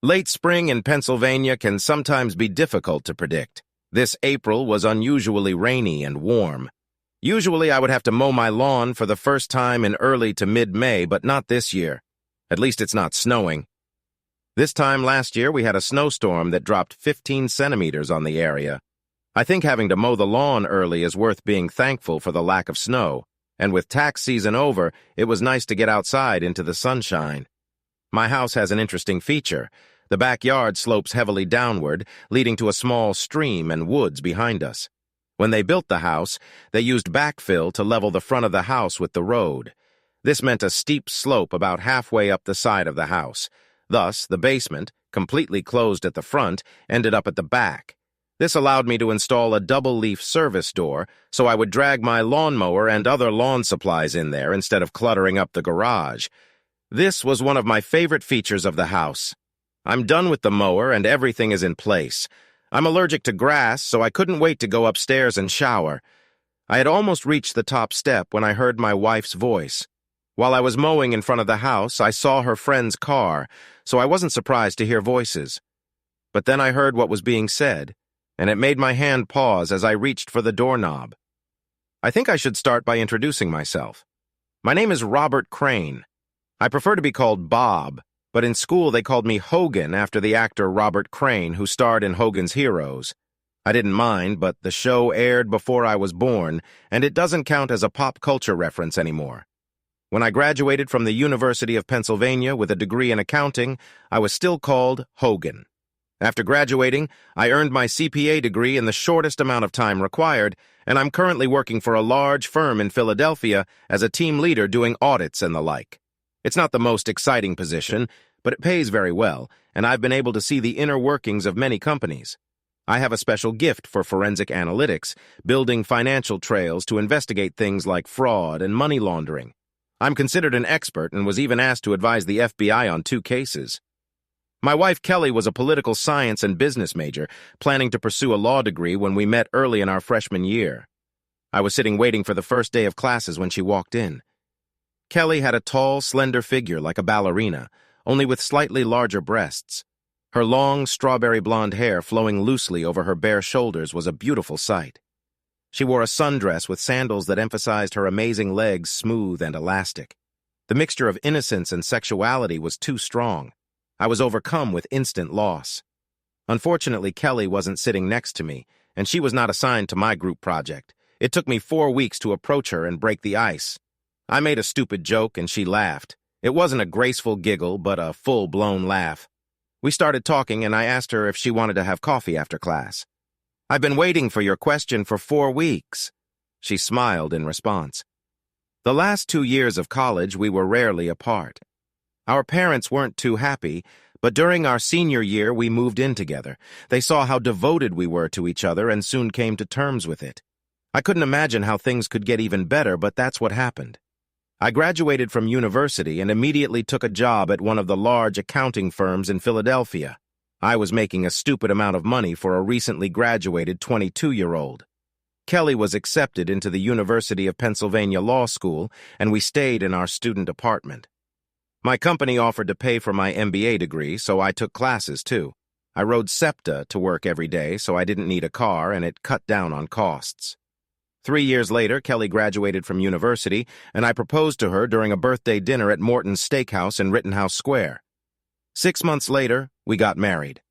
Late spring in Pennsylvania can sometimes be difficult to predict. This April was unusually rainy and warm. Usually I would have to mow my lawn for the first time in early to mid-May, but not this year. At least it's not snowing. This time last year we had a snowstorm that dropped 15 centimeters on the area. I think having to mow the lawn early is worth being thankful for the lack of snow, and with tax season over, it was nice to get outside into the sunshine. My house has an interesting feature. The backyard slopes heavily downward, leading to a small stream and woods behind us. When they built the house, they used backfill to level the front of the house with the road. This meant a steep slope about halfway up the side of the house. Thus, the basement, completely closed at the front, ended up at the back. This allowed me to install a double-leaf service door, so I would drag my lawnmower and other lawn supplies in there instead of cluttering up the garage. This was one of my favorite features of the house. I'm done with the mower and everything is in place. I'm allergic to grass, so I couldn't wait to go upstairs and shower. I had almost reached the top step when I heard my wife's voice. While I was mowing in front of the house, I saw her friend's car, so I wasn't surprised to hear voices. But then I heard what was being said, and it made my hand pause as I reached for the doorknob. I think I should start by introducing myself. My name is Robert Crane. I prefer to be called Bob, but in school they called me Hogan after the actor Robert Crane, who starred in Hogan's Heroes. I didn't mind, but the show aired before I was born, and it doesn't count as a pop culture reference anymore. When I graduated from the University of Pennsylvania with a degree in accounting, I was still called Hogan. After graduating, I earned my CPA degree in the shortest amount of time required, and I'm currently working for a large firm in Philadelphia as a team leader doing audits and the like. It's not the most exciting position, but it pays very well, and I've been able to see the inner workings of many companies. I have a special gift for forensic analytics, building financial trails to investigate things like fraud and money laundering. I'm considered an expert and was even asked to advise the FBI on 2 cases. My wife Kelly was a political science and business major, planning to pursue a law degree when we met early in our freshman year. I was sitting waiting for the first day of classes when she walked in. Kelly had a tall, slender figure like a ballerina, only with slightly larger breasts. Her long, strawberry blonde hair flowing loosely over her bare shoulders was a beautiful sight. She wore a sundress with sandals that emphasized her amazing legs smooth and elastic. The mixture of innocence and sexuality was too strong. I was overcome with instant loss. Unfortunately, Kelly wasn't sitting next to me, and she was not assigned to my group project. It took me 4 weeks to approach her and break the ice. I made a stupid joke and she laughed. It wasn't a graceful giggle, but a full-blown laugh. We started talking and I asked her if she wanted to have coffee after class. "I've been waiting for your question for 4 weeks." She smiled in response. The last 2 years of college we were rarely apart. Our parents weren't too happy, but during our senior year we moved in together. They saw how devoted we were to each other and soon came to terms with it. I couldn't imagine how things could get even better, but that's what happened. I graduated from university and immediately took a job at one of the large accounting firms in Philadelphia. I was making a stupid amount of money for a recently graduated 22-year-old. Kelly was accepted into the University of Pennsylvania Law School, and we stayed in our student apartment. My company offered to pay for my MBA degree, so I took classes too. I rode SEPTA to work every day, so I didn't need a car, and it cut down on costs. 3 years later, Kelly graduated from university, and I proposed to her during a birthday dinner at Morton's Steakhouse in Rittenhouse Square. 6 months later, we got married.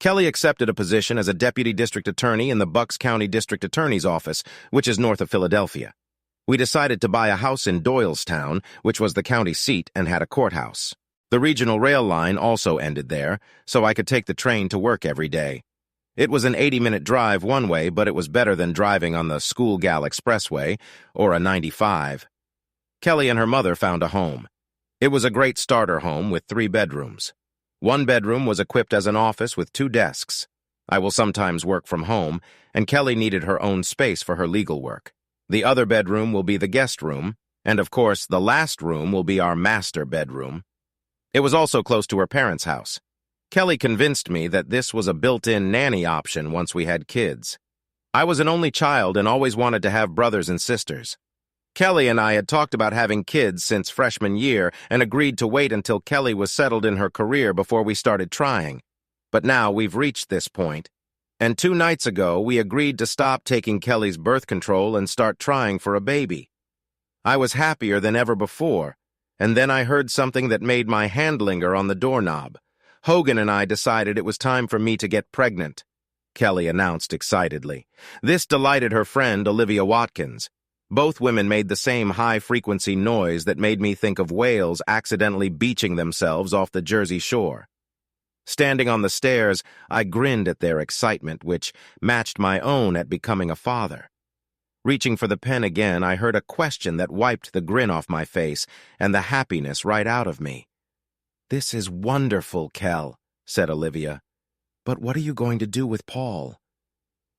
Kelly accepted a position as a deputy district attorney in the Bucks County District Attorney's Office, which is north of Philadelphia. We decided to buy a house in Doylestown, which was the county seat and had a courthouse. The regional rail line also ended there, so I could take the train to work every day. It was an 80-minute drive one way, but it was better than driving on the School Gal Expressway or a 95. Kelly and her mother found a home. It was a great starter home with 3 bedrooms. One bedroom was equipped as an office with 2 desks. I will sometimes work from home, and Kelly needed her own space for her legal work. The other bedroom will be the guest room, and of course, the last room will be our master bedroom. It was also close to her parents' house. Kelly convinced me that this was a built-in nanny option once we had kids. I was an only child and always wanted to have brothers and sisters. Kelly and I had talked about having kids since freshman year and agreed to wait until Kelly was settled in her career before we started trying. But now we've reached this point. And 2 nights ago, we agreed to stop taking Kelly's birth control and start trying for a baby. I was happier than ever before, and then I heard something that made my hand linger on the doorknob. Hogan and I decided it was time for me to get pregnant, Kelly announced excitedly. This delighted her friend, Olivia Watkins. Both women made the same high-frequency noise that made me think of whales accidentally beaching themselves off the Jersey shore. Standing on the stairs, I grinned at their excitement, which matched my own at becoming a father. Reaching for the pen again, I heard a question that wiped the grin off my face and the happiness right out of me. "This is wonderful, Kel," said Olivia. "But what are you going to do with Paul?"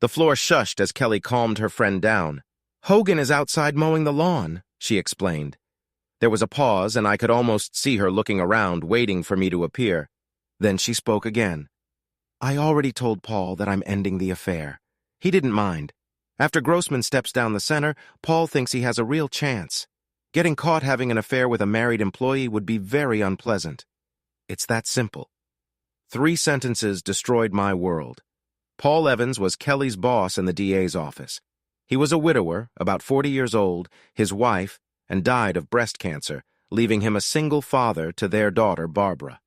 The floor shushed as Kelly calmed her friend down. "Hogan is outside mowing the lawn," she explained. There was a pause, and I could almost see her looking around, waiting for me to appear. Then she spoke again. "I already told Paul that I'm ending the affair. He didn't mind. After Grossman steps down the center, Paul thinks he has a real chance. Getting caught having an affair with a married employee would be very unpleasant. It's that simple." 3 sentences destroyed my world. Paul Evans was Kelly's boss in the DA's office. He was a widower, about 40 years old, his wife, and died of breast cancer, leaving him a single father to their daughter, Barbara.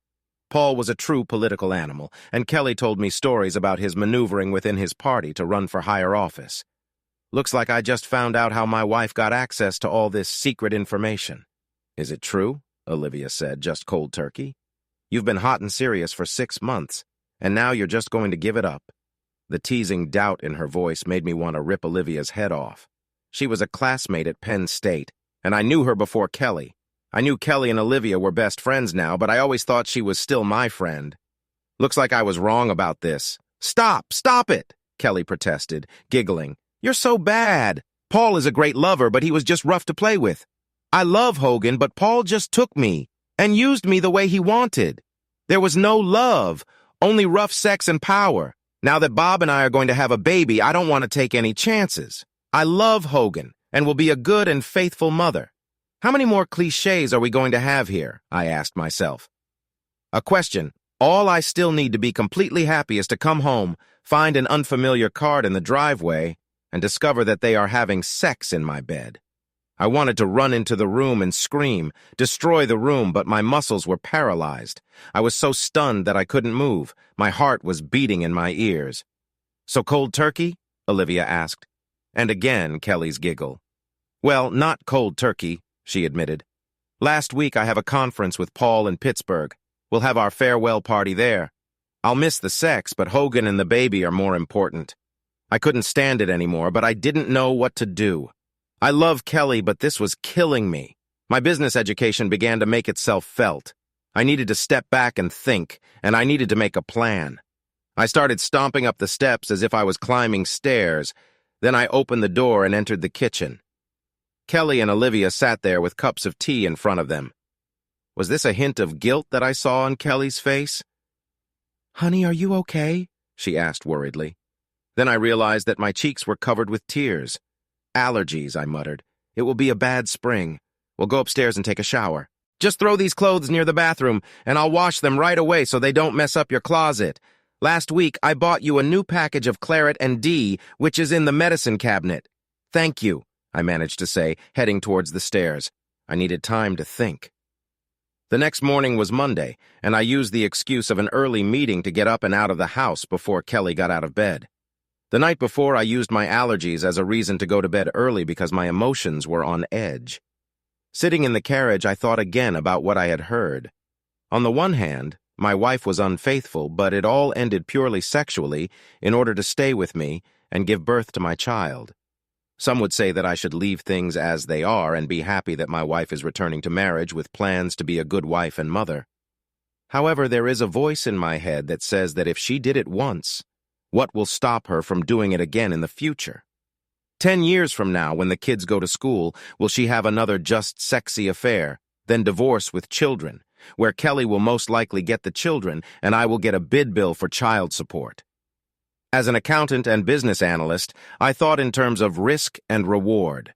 Paul was a true political animal, and Kelly told me stories about his maneuvering within his party to run for higher office. "Looks like I just found out how my wife got access to all this secret information." "Is it true?" Olivia said, just cold turkey. "You've been hot and serious for 6 months, and now you're just going to give it up." The teasing doubt in her voice made me want to rip Olivia's head off. She was a classmate at Penn State, and I knew her before Kelly. I knew Kelly and Olivia were best friends now, but I always thought she was still my friend. "Looks like I was wrong about this." Stop it," Kelly protested, giggling. "You're so bad. Paul is a great lover, but he was just rough to play with. I love Hogan, but Paul just took me and used me the way he wanted. There was no love, only rough sex and power. Now that Bob and I are going to have a baby, I don't want to take any chances. I love Hogan and will be a good and faithful mother. How many more cliches are we going to have here?" I asked myself. A question. All I still need to be completely happy is to come home, find an unfamiliar card in the driveway, and discover that they are having sex in my bed. I wanted to run into the room and scream, destroy the room, but my muscles were paralyzed. I was so stunned that I couldn't move. My heart was beating in my ears. "So cold turkey?" Olivia asked. And again, Kelly's giggle. "Well, not cold turkey," she admitted. "Last week I have a conference with Paul in Pittsburgh. We'll have our farewell party there. I'll miss the sex, but Hogan and the baby are more important. I couldn't stand it anymore, but I didn't know what to do. I love Kelly, but this was killing me. My business education began to make itself felt. I needed to step back and think, and I needed to make a plan. I started stomping up the steps as if I was climbing stairs. Then I opened the door and entered the kitchen. Kelly and Olivia sat there with cups of tea in front of them. Was this a hint of guilt that I saw on Kelly's face? "Honey, are you okay?" she asked worriedly. Then I realized that my cheeks were covered with tears. "Allergies," I muttered. "It will be a bad spring. We'll go upstairs and take a shower. Just throw these clothes near the bathroom, and I'll wash them right away so they don't mess up your closet. Last week, I bought you a new package of Claret and D, which is in the medicine cabinet." "Thank you," I managed to say, heading towards the stairs. I needed time to think. The next morning was Monday, and I used the excuse of an early meeting to get up and out of the house before Kelly got out of bed. The night before, I used my allergies as a reason to go to bed early because my emotions were on edge. Sitting in the carriage, I thought again about what I had heard. On the one hand, my wife was unfaithful, but it all ended purely sexually in order to stay with me and give birth to my child. Some would say that I should leave things as they are and be happy that my wife is returning to marriage with plans to be a good wife and mother. However, there is a voice in my head that says that if she did it once, what will stop her from doing it again in the future? 10 years from now, when the kids go to school, will she have another just sexy affair, then divorce with children, where Kelly will most likely get the children and I will get a bid bill for child support? As an accountant and business analyst, I thought in terms of risk and reward.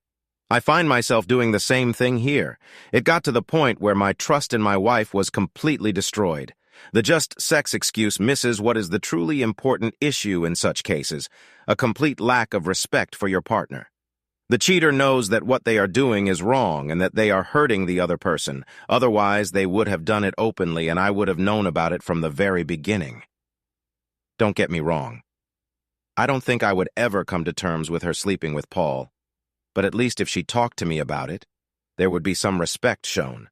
I find myself doing the same thing here. It got to the point where my trust in my wife was completely destroyed. The just sex excuse misses what is the truly important issue in such cases, a complete lack of respect for your partner. The cheater knows that what they are doing is wrong and that they are hurting the other person. Otherwise, they would have done it openly and I would have known about it from the very beginning. Don't get me wrong. I don't think I would ever come to terms with her sleeping with Paul. But at least if she talked to me about it, there would be some respect shown.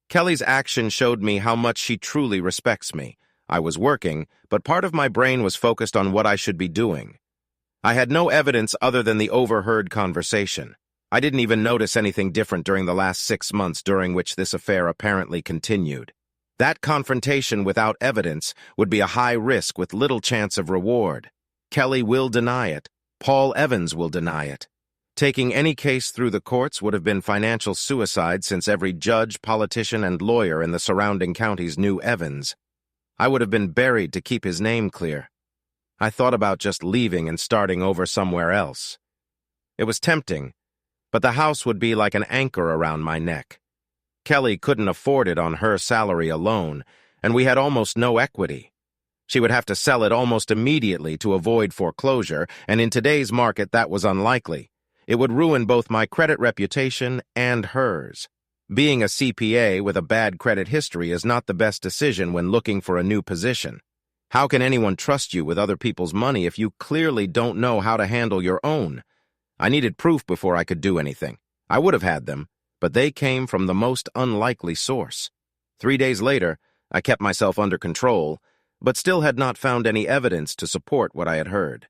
Kelly's action showed me how much she truly respects me. I was working, but part of my brain was focused on what I should be doing. I had no evidence other than the overheard conversation. I didn't even notice anything different during the last 6 months during which this affair apparently continued. That confrontation without evidence would be a high risk with little chance of reward. Kelly will deny it. Paul Evans will deny it. Taking any case through the courts would have been financial suicide since every judge, politician, and lawyer in the surrounding counties knew Evans. I would have been buried to keep his name clear. I thought about just leaving and starting over somewhere else. It was tempting, but the house would be like an anchor around my neck. Kelly couldn't afford it on her salary alone, and we had almost no equity. She would have to sell it almost immediately to avoid foreclosure, and in today's market that was unlikely. It would ruin both my credit reputation and hers. Being a CPA with a bad credit history is not the best decision when looking for a new position. How can anyone trust you with other people's money if you clearly don't know how to handle your own? I needed proof before I could do anything. I would have had them, but they came from the most unlikely source. 3 days later, I kept myself under control, but still had not found any evidence to support what I had heard.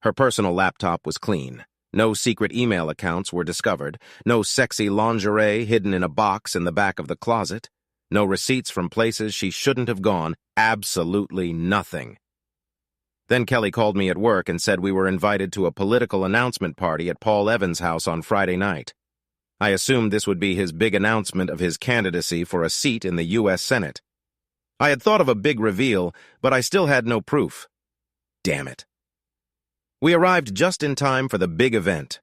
Her personal laptop was clean. No secret email accounts were discovered. No sexy lingerie hidden in a box in the back of the closet. No receipts from places she shouldn't have gone. Absolutely nothing. Then Kelly called me at work and said we were invited to a political announcement party at Paul Evans' house on Friday night. I assumed this would be his big announcement of his candidacy for a seat in the U.S. Senate. I had thought of a big reveal, but I still had no proof. Damn it. We arrived just in time for the big event.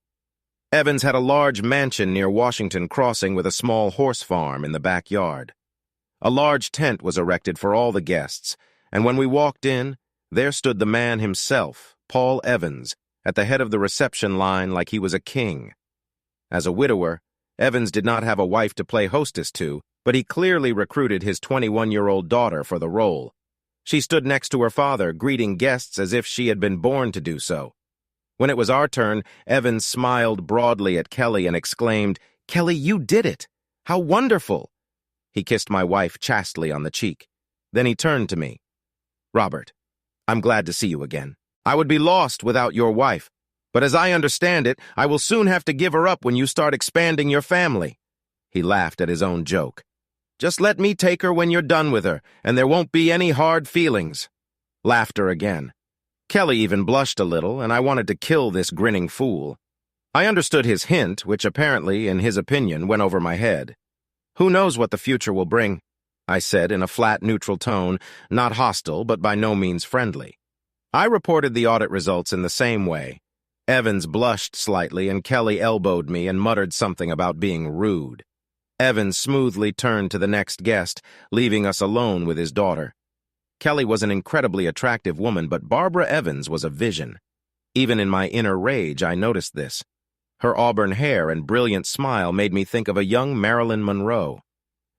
Evans had a large mansion near Washington Crossing with a small horse farm in the backyard. A large tent was erected for all the guests, and when we walked in, there stood the man himself, Paul Evans, at the head of the reception line like he was a king. As a widower, Evans did not have a wife to play hostess to, but he clearly recruited his 21-year-old daughter for the role. She stood next to her father, greeting guests as if she had been born to do so. When it was our turn, Evans smiled broadly at Kelly and exclaimed, "Kelly, you did it! How wonderful!" He kissed my wife chastely on the cheek. Then he turned to me. "Robert, I'm glad to see you again. I would be lost without your wife, but as I understand it, I will soon have to give her up when you start expanding your family." He laughed at his own joke. "Just let me take her when you're done with her, and there won't be any hard feelings." Laughter again. Kelly even blushed a little, and I wanted to kill this grinning fool. I understood his hint, which apparently, in his opinion, went over my head. "Who knows what the future will bring?" I said in a flat, neutral tone, not hostile, but by no means friendly. I reported the audit results in the same way. Evans blushed slightly, and Kelly elbowed me and muttered something about being rude. Evans smoothly turned to the next guest, leaving us alone with his daughter. Kelly was an incredibly attractive woman, but Barbara Evans was a vision. Even in my inner rage, I noticed this. Her auburn hair and brilliant smile made me think of a young Marilyn Monroe.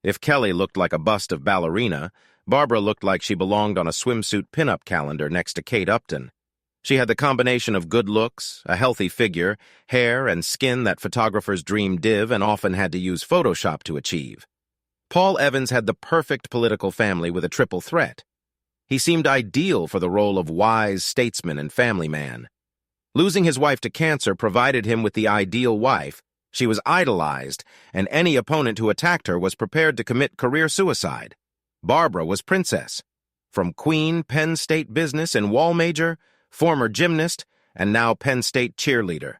If Kelly looked like a bust of ballerina, Barbara looked like she belonged on a swimsuit pinup calendar next to Kate Upton. She had the combination of good looks, a healthy figure, hair and skin that photographers dreamed of and often had to use Photoshop to achieve. Paul Evans had the perfect political family with a triple threat. He seemed ideal for the role of wise statesman and family man. Losing his wife to cancer provided him with the ideal wife. She was idolized, and any opponent who attacked her was prepared to commit career suicide. Barbara was princess. From queen, Penn State business and wall major, former gymnast, and now Penn State cheerleader.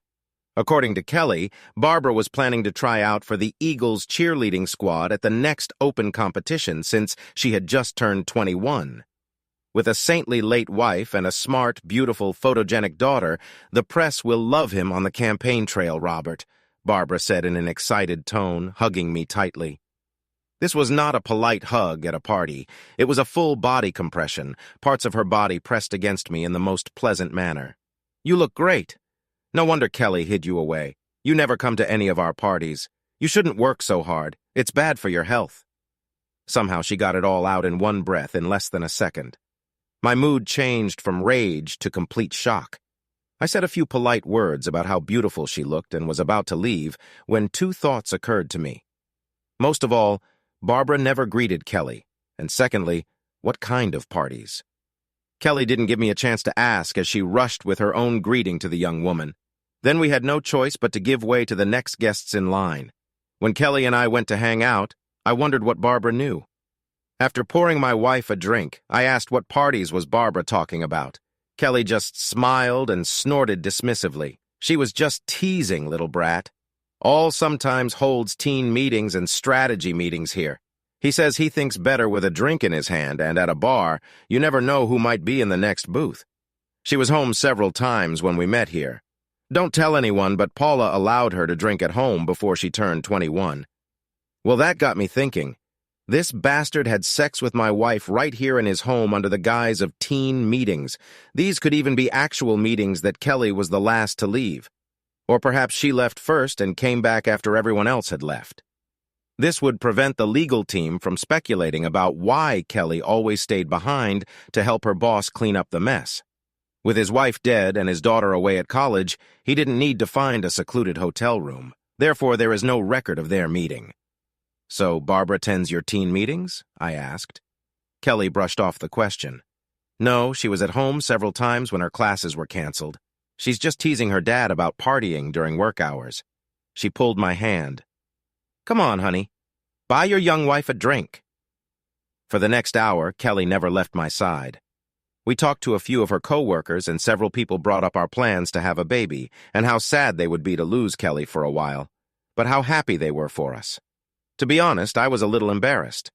According to Kelly, Barbara was planning to try out for the Eagles cheerleading squad at the next open competition since she had just turned 21. With a saintly late wife and a smart, beautiful, photogenic daughter, the press will love him on the campaign trail, Robert. Barbara said in an excited tone, hugging me tightly. This was not a polite hug at a party. It was a full body compression, parts of her body pressed against me in the most pleasant manner. You look great. No wonder Kelly hid you away. You never come to any of our parties. You shouldn't work so hard. It's bad for your health. Somehow she got it all out in one breath in less than a second. My mood changed from rage to complete shock. I said a few polite words about how beautiful she looked and was about to leave when two thoughts occurred to me. Most of all, Barbara never greeted Kelly, and secondly, what kind of parties? Kelly didn't give me a chance to ask as she rushed with her own greeting to the young woman. Then we had no choice but to give way to the next guests in line. When Kelly and I went to hang out, I wondered what Barbara knew. After pouring my wife a drink, I asked what parties was Barbara talking about. Kelly just smiled and snorted dismissively. She was just teasing, little brat. All sometimes holds teen meetings and strategy meetings here. He says he thinks better with a drink in his hand, and at a bar, you never know who might be in the next booth. She was home several times when we met here. Don't tell anyone, but Paula allowed her to drink at home before she turned 21. Well, that got me thinking. This bastard had sex with my wife right here in his home under the guise of teen meetings. These could even be actual meetings that Kelly was the last to leave. Or perhaps she left first and came back after everyone else had left. This would prevent the legal team from speculating about why Kelly always stayed behind to help her boss clean up the mess. With his wife dead and his daughter away at college, he didn't need to find a secluded hotel room. Therefore, there is no record of their meeting. So, Barbara attends your teen meetings? I asked. Kelly brushed off the question. No, she was at home several times when her classes were canceled. She's just teasing her dad about partying during work hours. She pulled my hand. Come on, honey. Buy your young wife a drink. For the next hour, Kelly never left my side. We talked to a few of her co-workers, and several people brought up our plans to have a baby, and how sad they would be to lose Kelly for a while, but how happy they were for us. To be honest, I was a little embarrassed.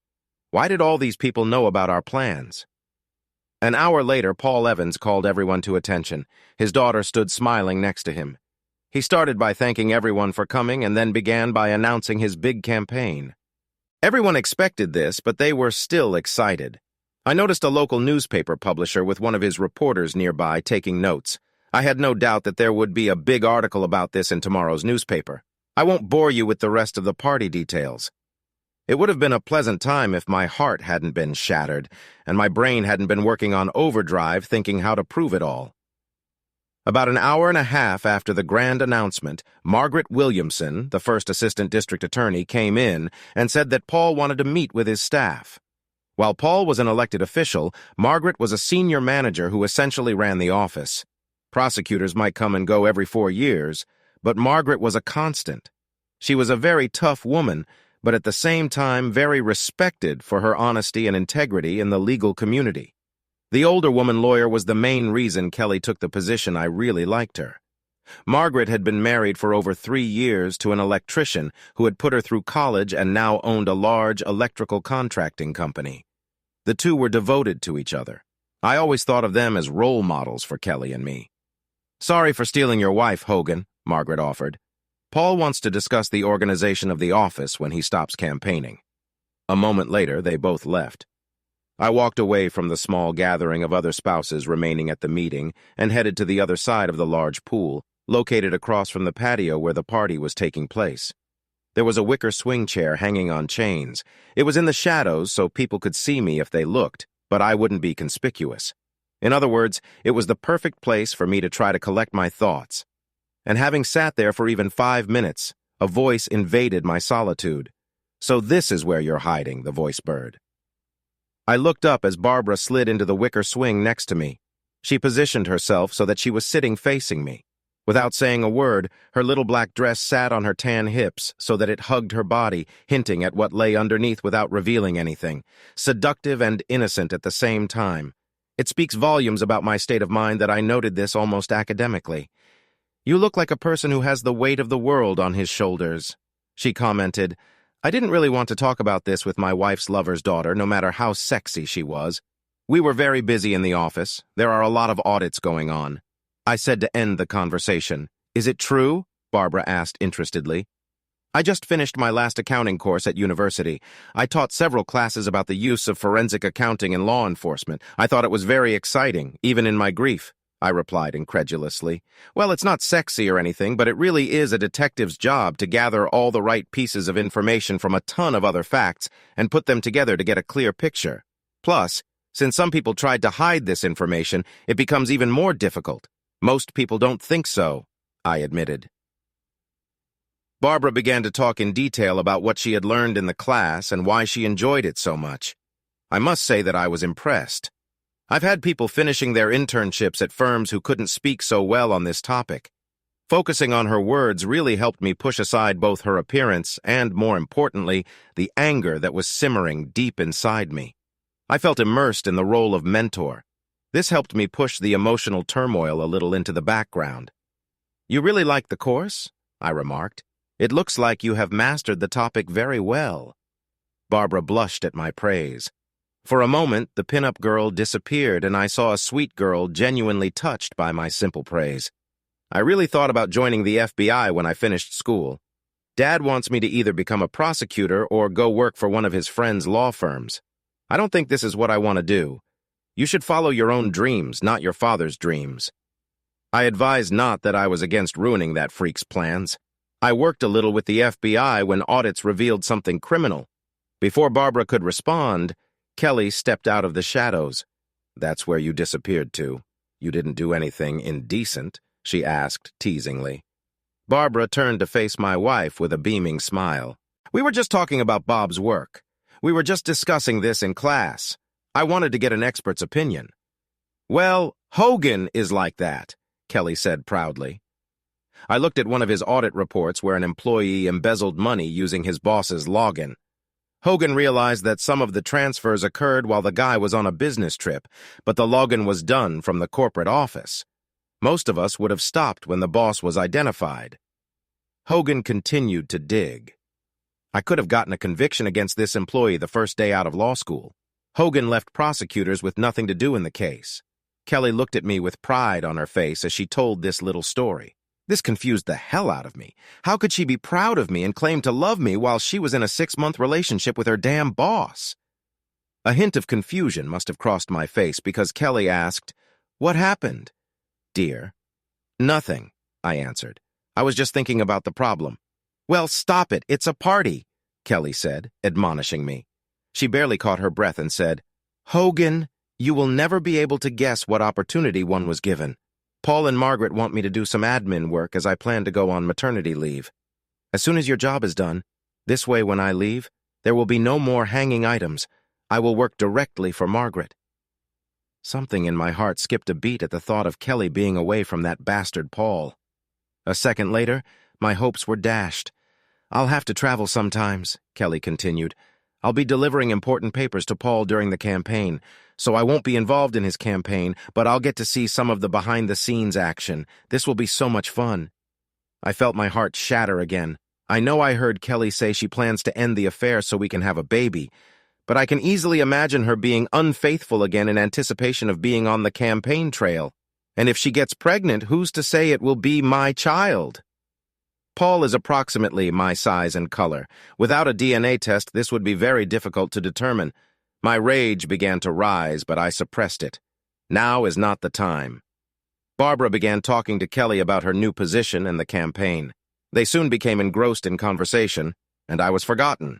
Why did all these people know about our plans? An hour later, Paul Evans called everyone to attention. His daughter stood smiling next to him. He started by thanking everyone for coming and then began by announcing his big campaign. Everyone expected this, but they were still excited. I noticed a local newspaper publisher with one of his reporters nearby taking notes. I had no doubt that there would be a big article about this in tomorrow's newspaper. I won't bore you with the rest of the party details. It would have been a pleasant time if my heart hadn't been shattered, and my brain hadn't been working on overdrive thinking how to prove it all. About an hour and a half after the grand announcement, Margaret Williamson, the first assistant district attorney, came in and said that Paul wanted to meet with his staff. While Paul was an elected official, Margaret was a senior manager who essentially ran the office. Prosecutors might come and go every 4 years, but Margaret was a constant. She was a very tough woman, but at the same time very respected for her honesty and integrity in the legal community. The older woman lawyer was the main reason Kelly took the position. I really liked her. Margaret had been married for over 3 years to an electrician who had put her through college and now owned a large electrical contracting company. The two were devoted to each other. I always thought of them as role models for Kelly and me. Sorry for stealing your wife, Hogan, Margaret offered. Paul wants to discuss the organization of the office when he stops campaigning. A moment later, they both left. I walked away from the small gathering of other spouses remaining at the meeting and headed to the other side of the large pool, located across from the patio where the party was taking place. There was a wicker swing chair hanging on chains. It was in the shadows so people could see me if they looked, but I wouldn't be conspicuous. In other words, it was the perfect place for me to try to collect my thoughts. And having sat there for even 5 minutes, a voice invaded my solitude. So this is where you're hiding, the voice bird. I looked up as Barbara slid into the wicker swing next to me. She positioned herself so that she was sitting facing me. Without saying a word, her little black dress sat on her tan hips so that it hugged her body, hinting at what lay underneath without revealing anything, seductive and innocent at the same time. It speaks volumes about my state of mind that I noted this almost academically. You look like a person who has the weight of the world on his shoulders, she commented. I didn't really want to talk about this with my wife's lover's daughter, no matter how sexy she was. We were very busy in the office. There are a lot of audits going on. I said to end the conversation. Is it true? Barbara asked interestedly. I just finished my last accounting course at university. I taught several classes about the use of forensic accounting in law enforcement. I thought it was very exciting, even in my grief, I replied incredulously. Well, it's not sexy or anything, but it really is a detective's job to gather all the right pieces of information from a ton of other facts and put them together to get a clear picture. Plus, since some people tried to hide this information, it becomes even more difficult. Most people don't think so, I admitted. Barbara began to talk in detail about what she had learned in the class and why she enjoyed it so much. I must say that I was impressed. I've had people finishing their internships at firms who couldn't speak so well on this topic. Focusing on her words really helped me push aside both her appearance and, more importantly, the anger that was simmering deep inside me. I felt immersed in the role of mentor. This helped me push the emotional turmoil a little into the background. "You really like the course?" I remarked. "It looks like you have mastered the topic very well." Barbara blushed at my praise. For a moment, the pin-up girl disappeared and I saw a sweet girl genuinely touched by my simple praise. "I really thought about joining the FBI when I finished school. Dad wants me to either become a prosecutor or go work for one of his friends' law firms. I don't think this is what I want to do. You should follow your own dreams, not your father's dreams." I advised not that I was against ruining that freak's plans. I worked a little with the FBI when audits revealed something criminal. Before Barbara could respond, Kelly stepped out of the shadows. "That's where you disappeared to. You didn't do anything indecent?" she asked teasingly. Barbara turned to face my wife with a beaming smile. "We were just talking about Bob's work. We were just discussing this in class. I wanted to get an expert's opinion." "Well, Hogan is like that," Kelly said proudly. I looked at one of his audit reports where an employee embezzled money using his boss's login. Hogan realized that some of the transfers occurred while the guy was on a business trip, but the login was done from the corporate office. Most of us would have stopped when the boss was identified. Hogan continued to dig. I could have gotten a conviction against this employee the first day out of law school. Hogan left prosecutors with nothing to do in the case. Kelly looked at me with pride on her face as she told this little story. This confused the hell out of me. How could she be proud of me and claim to love me while she was in a 6-month relationship with her damn boss? A hint of confusion must have crossed my face because Kelly asked, "What happened, dear?" "Nothing," I answered. "I was just thinking about the problem." "Well, stop it. It's a party," Kelly said, admonishing me. She barely caught her breath and said, "Hogan, you will never be able to guess what opportunity one was given. Paul and Margaret want me to do some admin work as I plan to go on maternity leave. As soon as your job is done, this way when I leave, there will be no more hanging items. I will work directly for Margaret." Something in my heart skipped a beat at the thought of Kelly being away from that bastard Paul. A second later, my hopes were dashed. "I'll have to travel sometimes," Kelly continued. "I'll be delivering important papers to Paul during the campaign, so I won't be involved in his campaign, but I'll get to see some of the behind-the-scenes action. This will be so much fun." I felt my heart shatter again. I know I heard Kelly say she plans to end the affair so we can have a baby, but I can easily imagine her being unfaithful again in anticipation of being on the campaign trail. And if she gets pregnant, who's to say it will be my child? Paul is approximately my size and color. Without a DNA test, this would be very difficult to determine. My rage began to rise, but I suppressed it. Now is not the time. Barbara began talking to Kelly about her new position and the campaign. They soon became engrossed in conversation, and I was forgotten.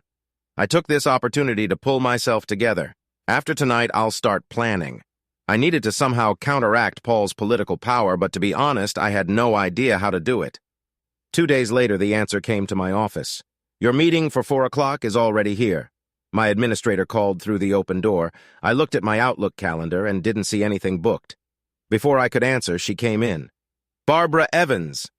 I took this opportunity to pull myself together. After tonight, I'll start planning. I needed to somehow counteract Paul's political power, but to be honest, I had no idea how to do it. 2 days later, the answer came to my office. "Your meeting for 4 o'clock is already here." My administrator called through the open door. I looked at my Outlook calendar and didn't see anything booked. Before I could answer, she came in. "Barbara Evans."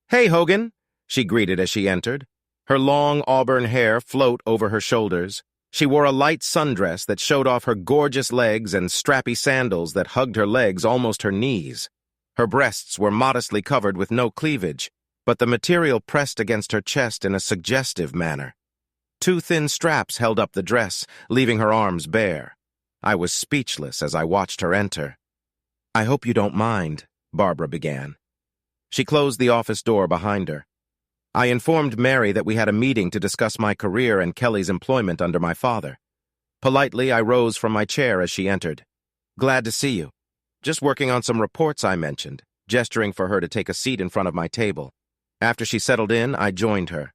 "Hey, Hogan," she greeted as she entered. Her long auburn hair float over her shoulders. She wore a light sundress that showed off her gorgeous legs and strappy sandals that hugged her legs almost her knees. Her breasts were modestly covered with no cleavage, but the material pressed against her chest in a suggestive manner. 2 thin straps held up the dress, leaving her arms bare. I was speechless as I watched her enter. "I hope you don't mind," Barbara began. She closed the office door behind her. I informed Mary that we had a meeting to discuss my career and Kelly's employment under my father. Politely, I rose from my chair as she entered. "Glad to see you. Just working on some reports," I mentioned, gesturing for her to take a seat in front of my table. After she settled in, I joined her.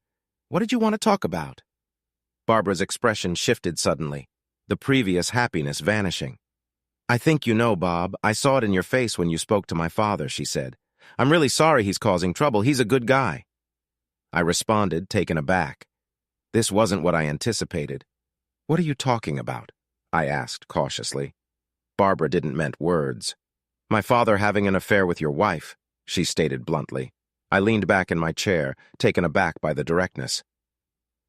"What did you want to talk about?" Barbara's expression shifted suddenly, the previous happiness vanishing. "I think you know, Bob. I saw it in your face when you spoke to my father," she said. "I'm really sorry he's causing trouble. He's a good guy." I responded, taken aback. This wasn't what I anticipated. "What are you talking about?" I asked cautiously. Barbara didn't mince words. "My father having an affair with your wife," she stated bluntly. I leaned back in my chair, taken aback by the directness.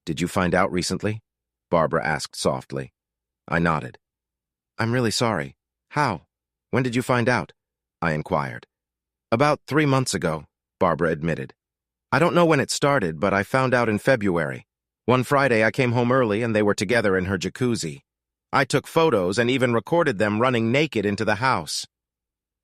"Did you find out recently?" Barbara asked softly. I nodded. "I'm really sorry. How? When did you find out?" I inquired. "About 3 months ago," Barbara admitted. "I don't know when it started, but I found out in February. One Friday I came home early and they were together in her jacuzzi. I took photos and even recorded them running naked into the house."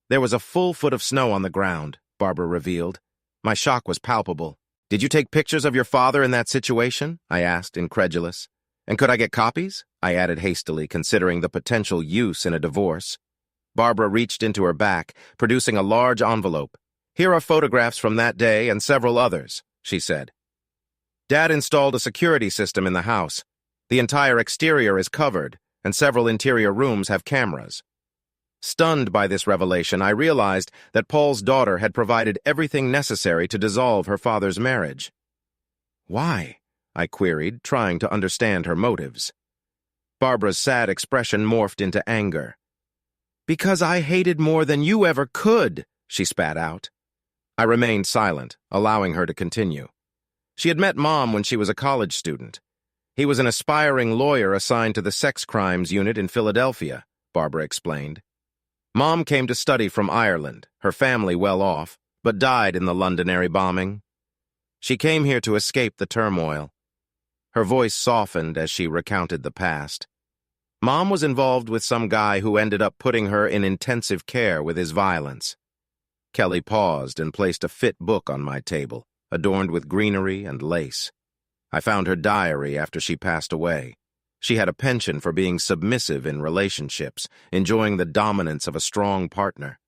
"There was a full foot of snow on the ground," Barbara revealed. My shock was palpable. "Did you take pictures of your father in that situation?" I asked, incredulous. "And could I get copies?" I added hastily, considering the potential use in a divorce. Barbara reached into her back, producing a large envelope. "Here are photographs from that day and several others," she said. "Dad installed a security system in the house. The entire exterior is covered, and several interior rooms have cameras." Stunned by this revelation, I realized that Paul's daughter had provided everything necessary to dissolve her father's marriage. "Why?" I queried, trying to understand her motives. Barbara's sad expression morphed into anger. "Because I hated more than you ever could," she spat out. I remained silent, allowing her to continue. She had met Mom when she was a college student. He was an aspiring lawyer assigned to the sex crimes unit in Philadelphia, Barbara explained. Mom came to study from Ireland, her family well off, but died in the Londonderry bombing. She came here to escape the turmoil. Her voice softened as she recounted the past. Mom was involved with some guy who ended up putting her in intensive care with his violence. Kelly paused and placed a fit book on my table, adorned with greenery and lace. I found her diary after she passed away. She had a penchant for being submissive in relationships, enjoying the dominance of a strong partner.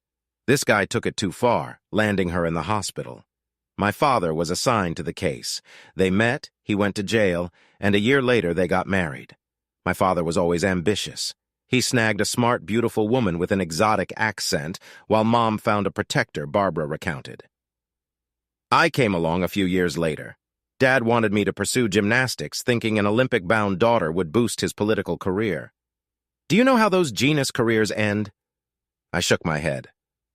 This guy took it too far, landing her in the hospital. My father was assigned to the case. They met, he went to jail, and a year later they got married. My father was always ambitious. He snagged a smart, beautiful woman with an exotic accent, while Mom found a protector, Barbara recounted. I came along a few years later. Dad wanted me to pursue gymnastics, thinking an Olympic-bound daughter would boost his political career. "Do you know how those genius careers end?" I shook my head.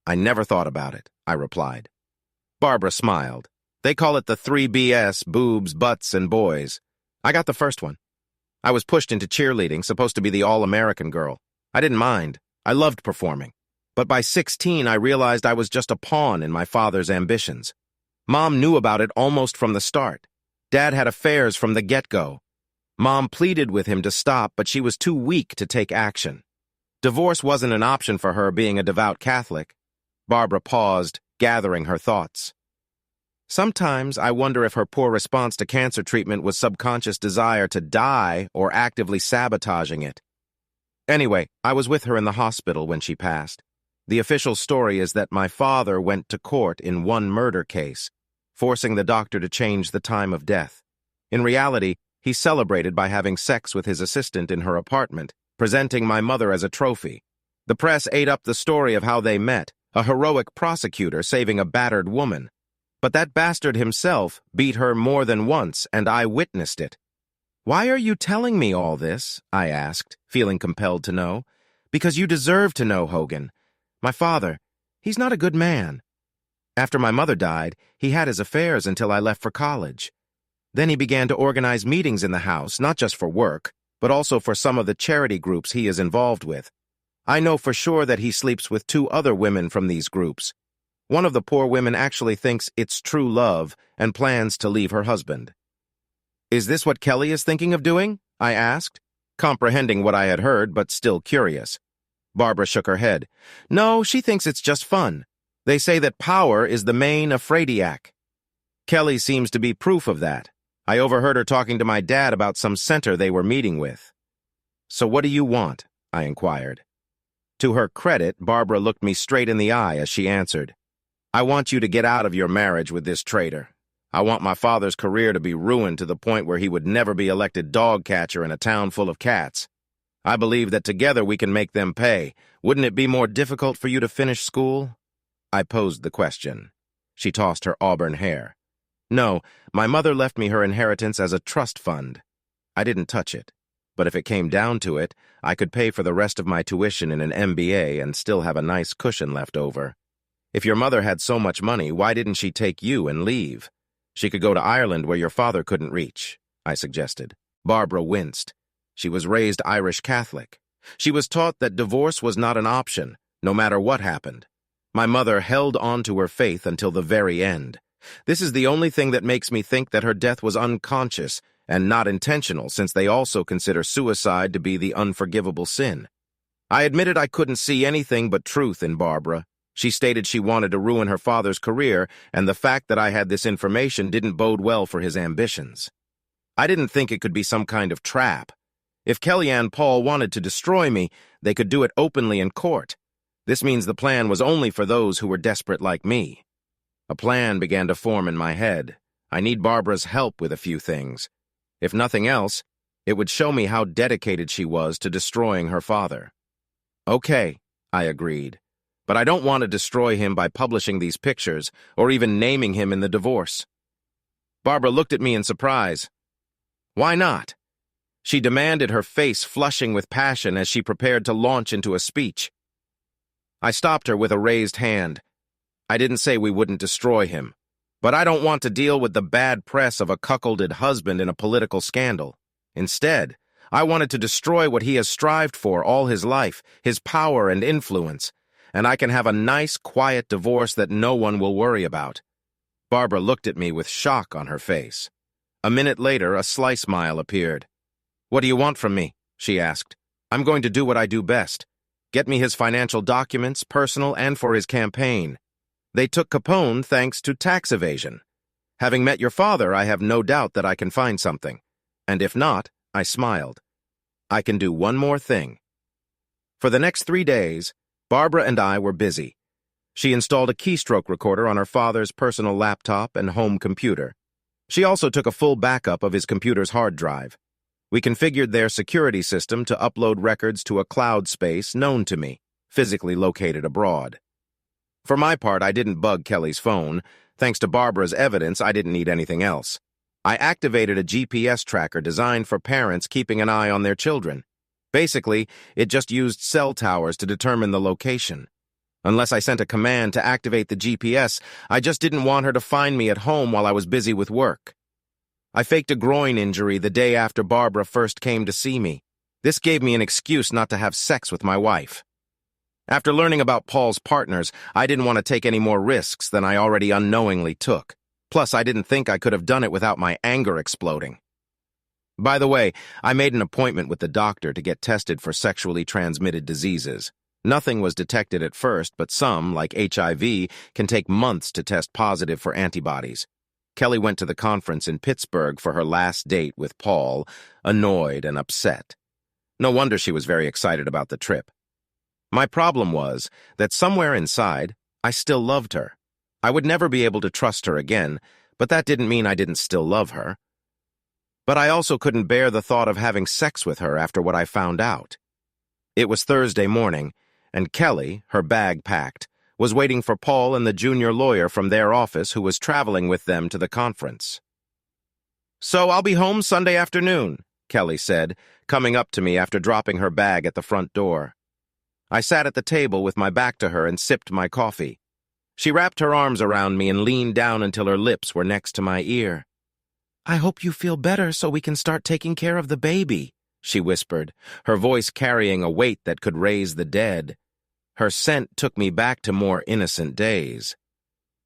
"I never thought about it," I replied. Barbara smiled. "They call it the 3BS, boobs, butts, and boys. I got the first one. I was pushed into cheerleading, supposed to be the all-American girl. I didn't mind. I loved performing. But by 16, I realized I was just a pawn in my father's ambitions. Mom knew about it almost from the start. Dad had affairs from the get-go. Mom pleaded with him to stop, but she was too weak to take action. Divorce wasn't an option for her, being a devout Catholic." Barbara paused, gathering her thoughts. "Sometimes I wonder if her poor response to cancer treatment was subconscious desire to die or actively sabotaging it. Anyway, I was with her in the hospital when she passed. The official story is that my father went to court in one murder case, forcing the doctor to change the time of death. In reality, he celebrated by having sex with his assistant in her apartment, presenting my mother as a trophy. The press ate up the story of how they met, a heroic prosecutor saving a battered woman. But that bastard himself beat her more than once, and I witnessed it." "Why are you telling me all this?" I asked, feeling compelled to know. "Because you deserve to know, Hogan. My father, he's not a good man. After my mother died, he had his affairs until I left for college. Then he began to organize meetings in the house, not just for work, but also for some of the charity groups he is involved with. I know for sure that he sleeps with 2 other women from these groups. One of the poor women actually thinks it's true love and plans to leave her husband." "Is this what Kelly is thinking of doing?" I asked, comprehending what I had heard, but still curious. Barbara shook her head. "No, she thinks it's just fun. They say that power is the main aphrodisiac." Kelly seems to be proof of that. I overheard her talking to my dad about some center they were meeting with. So what do you want? I inquired. To her credit, Barbara looked me straight in the eye as she answered. I want you to get out of your marriage with this traitor. I want my father's career to be ruined to the point where he would never be elected dog catcher in a town full of cats. I believe that together we can make them pay. Wouldn't it be more difficult for you to finish school? I posed the question. She tossed her auburn hair. No, my mother left me her inheritance as a trust fund. I didn't touch it. But if it came down to it, I could pay for the rest of my tuition in an MBA and still have a nice cushion left over. If your mother had so much money, why didn't she take you and leave? She could go to Ireland where your father couldn't reach, I suggested. Barbara winced. She was raised Irish Catholic. She was taught that divorce was not an option, no matter what happened. My mother held on to her faith until the very end. This is the only thing that makes me think that her death was unconscious and not intentional, since they also consider suicide to be the unforgivable sin. I admitted I couldn't see anything but truth in Barbara. She stated she wanted to ruin her father's career, and the fact that I had this information didn't bode well for his ambitions. I didn't think it could be some kind of trap. If Kellyanne Paul wanted to destroy me, they could do it openly in court. This means the plan was only for those who were desperate like me. A plan began to form in my head. I need Barbara's help with a few things. If nothing else, it would show me how dedicated she was to destroying her father. Okay, I agreed. But I don't want to destroy him by publishing these pictures or even naming him in the divorce. Barbara looked at me in surprise. Why not? She demanded, her face flushing with passion as she prepared to launch into a speech. I stopped her with a raised hand. I didn't say we wouldn't destroy him, but I don't want to deal with the bad press of a cuckolded husband in a political scandal. Instead, I wanted to destroy what he has strived for all his life, his power and influence, and I can have a nice, quiet divorce that no one will worry about. Barbara looked at me with shock on her face. A minute later, a sly smile appeared. What do you want from me? She asked. I'm going to do what I do best. Get me his financial documents, personal and for his campaign. They took Capone thanks to tax evasion. Having met your father, I have no doubt that I can find something. And if not, I smiled. I can do one more thing. For the next 3 days, Barbara and I were busy. She installed a keystroke recorder on her father's personal laptop and home computer. She also took a full backup of his computer's hard drive. We configured their security system to upload records to a cloud space known to me, physically located abroad. For my part, I didn't bug Kelly's phone. Thanks to Barbara's evidence, I didn't need anything else. I activated a GPS tracker designed for parents keeping an eye on their children. Basically, it just used cell towers to determine the location. Unless I sent a command to activate the GPS, I just didn't want her to find me at home while I was busy with work. I faked a groin injury the day after Barbara first came to see me. This gave me an excuse not to have sex with my wife. After learning about Paul's partners, I didn't want to take any more risks than I already unknowingly took. Plus, I didn't think I could have done it without my anger exploding. By the way, I made an appointment with the doctor to get tested for sexually transmitted diseases. Nothing was detected at first, but some, like HIV, can take months to test positive for antibodies. Kelly went to the conference in Pittsburgh for her last date with Paul, annoyed and upset. No wonder she was very excited about the trip. My problem was that somewhere inside, I still loved her. I would never be able to trust her again, but that didn't mean I didn't still love her. But I also couldn't bear the thought of having sex with her after what I found out. It was Thursday morning, and Kelly, her bag packed, was waiting for Paul and the junior lawyer from their office who was traveling with them to the conference. So I'll be home Sunday afternoon, Kelly said, coming up to me after dropping her bag at the front door. I sat at the table with my back to her and sipped my coffee. She wrapped her arms around me and leaned down until her lips were next to my ear. I hope you feel better so we can start taking care of the baby, she whispered, her voice carrying a weight that could raise the dead. Her scent took me back to more innocent days.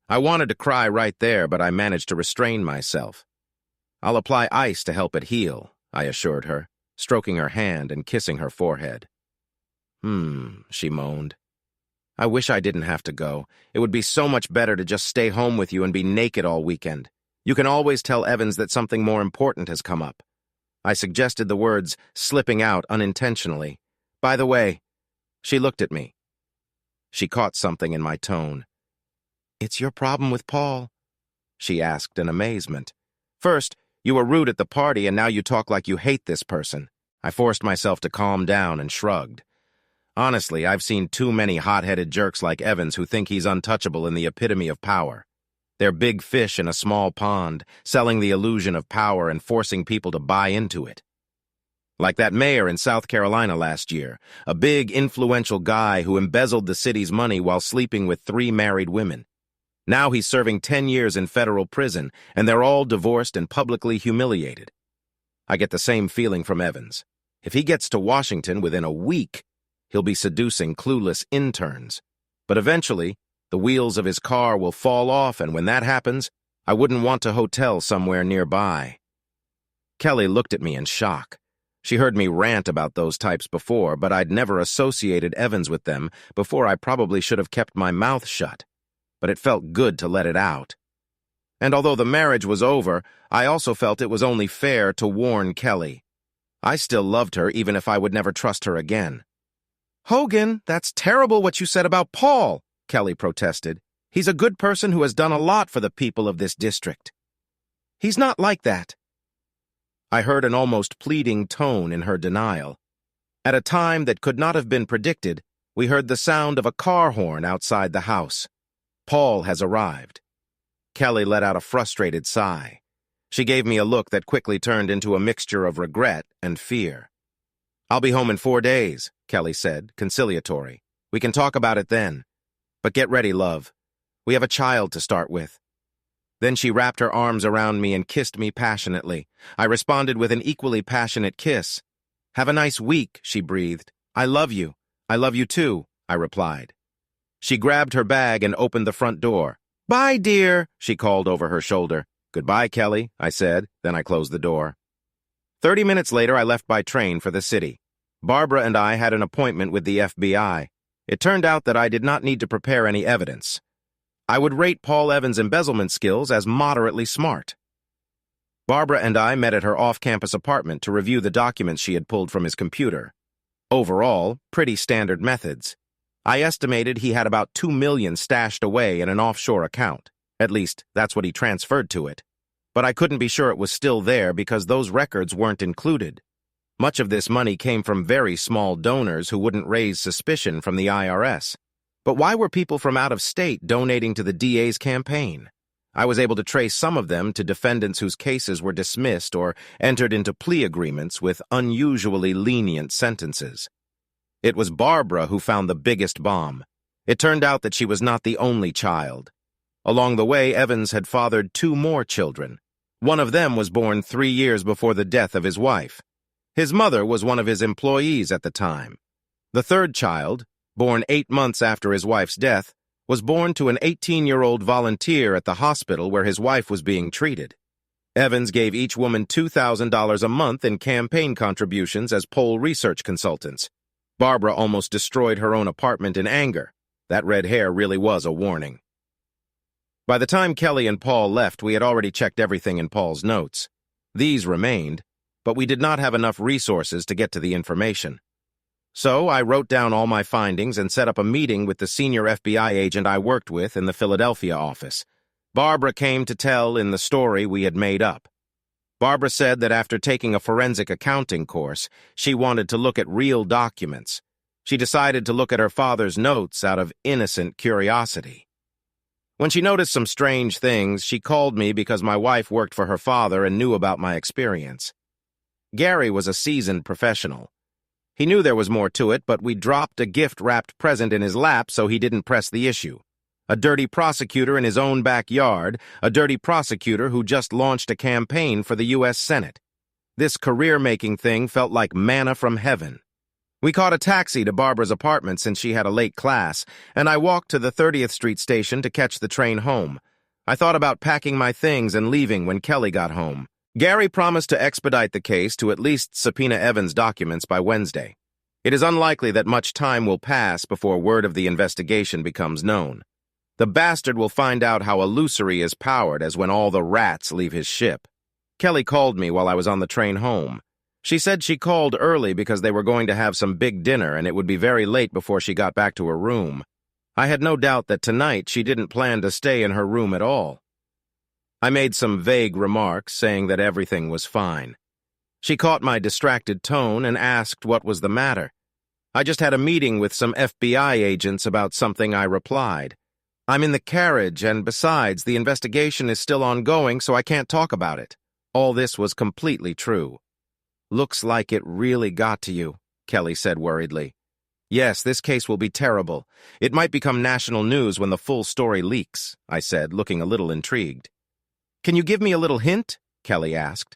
I wanted to cry right there, but I managed to restrain myself. I'll apply ice to help it heal, I assured her, stroking her hand and kissing her forehead. She moaned. I wish I didn't have to go. It would be so much better to just stay home with you and be naked all weekend. You can always tell Evans that something more important has come up. I suggested the words slipping out unintentionally. By the way, she looked at me. She caught something in my tone. "It's your problem with Paul?" she asked in amazement. "First, you were rude at the party and now you talk like you hate this person." I forced myself to calm down and shrugged. Honestly, I've seen too many hot-headed jerks like Evans who think he's untouchable and the epitome of power. They're big fish in a small pond, selling the illusion of power and forcing people to buy into it. Like that mayor in South Carolina last year, a big, influential guy who embezzled the city's money while sleeping with 3 married women. Now he's serving 10 years in federal prison, and they're all divorced and publicly humiliated. I get the same feeling from Evans. If he gets to Washington within a week, he'll be seducing clueless interns. But eventually, the wheels of his car will fall off, and when that happens, I wouldn't want to hotel somewhere nearby. Kelly looked at me in shock. She heard me rant about those types before, but I'd never associated Evans with them before. I probably should have kept my mouth shut. But it felt good to let it out. And although the marriage was over, I also felt it was only fair to warn Kelly. I still loved her even if I would never trust her again. "Hogan, that's terrible what you said about Paul," Kelly protested. "He's a good person who has done a lot for the people of this district." "He's not like that." I heard an almost pleading tone in her denial. At a time that could not have been predicted, we heard the sound of a car horn outside the house. Paul has arrived. Kelly let out a frustrated sigh. She gave me a look that quickly turned into a mixture of regret and fear. "I'll be home in 4 days," Kelly said, conciliatory. "We can talk about it then. But get ready, love. We have a child to start with." Then she wrapped her arms around me and kissed me passionately. I responded with an equally passionate kiss. "Have a nice week," she breathed. "I love you. I love you too," I replied. She grabbed her bag and opened the front door. "Bye, dear," she called over her shoulder. "Goodbye, Kelly," I said, then I closed the door. 30 minutes later, I left by train for the city. Barbara and I had an appointment with the FBI. It turned out that I did not need to prepare any evidence. I would rate Paul Evans' embezzlement skills as moderately smart. Barbara and I met at her off-campus apartment to review the documents she had pulled from his computer. Overall, pretty standard methods. I estimated he had about $2 million stashed away in an offshore account. At least, that's what he transferred to it. But I couldn't be sure it was still there because those records weren't included. Much of this money came from very small donors who wouldn't raise suspicion from the IRS. But why were people from out of state donating to the DA's campaign? I was able to trace some of them to defendants whose cases were dismissed or entered into plea agreements with unusually lenient sentences. It was Barbara who found the biggest bomb. It turned out that she was not the only child. Along the way, Evans had fathered 2 more children. One of them was born 3 years before the death of his wife. His mother was one of his employees at the time. The 3rd child, born 8 months after his wife's death, was born to an 18-year-old volunteer at the hospital where his wife was being treated. Evans gave each woman $2,000 a month in campaign contributions as poll research consultants. Barbara almost destroyed her own apartment in anger. That red hair really was a warning. By the time Kelly and Paul left, we had already checked everything in Paul's notes. These remained, but we did not have enough resources to get to the information. So I wrote down all my findings and set up a meeting with the senior FBI agent I worked with in the Philadelphia office. Barbara came to tell in the story we had made up. Barbara said that after taking a forensic accounting course, she wanted to look at real documents. She decided to look at her father's notes out of innocent curiosity. When she noticed some strange things, she called me because my wife worked for her father and knew about my experience. Gary was a seasoned professional. He knew there was more to it, but we dropped a gift-wrapped present in his lap so he didn't press the issue. A dirty prosecutor in his own backyard, a dirty prosecutor who just launched a campaign for the U.S. Senate. This career-making thing felt like manna from heaven. We caught a taxi to Barbara's apartment since she had a late class, and I walked to the 30th Street station to catch the train home. I thought about packing my things and leaving when Kelly got home. Gary promised to expedite the case to at least subpoena Evans' documents by Wednesday. It is unlikely that much time will pass before word of the investigation becomes known. The bastard will find out how illusory his power is when all the rats leave his ship. Kelly called me while I was on the train home. She said she called early because they were going to have some big dinner and it would be very late before she got back to her room. I had no doubt that tonight she didn't plan to stay in her room at all. I made some vague remarks saying that everything was fine. She caught my distracted tone and asked what was the matter. I just had a meeting with some FBI agents about something, I replied. I'm in the carriage, and besides, the investigation is still ongoing, so I can't talk about it. All this was completely true. Looks like it really got to you, Kelly said worriedly. Yes, this case will be terrible. It might become national news when the full story leaks, I said, looking a little intrigued. Can you give me a little hint? Kelly asked.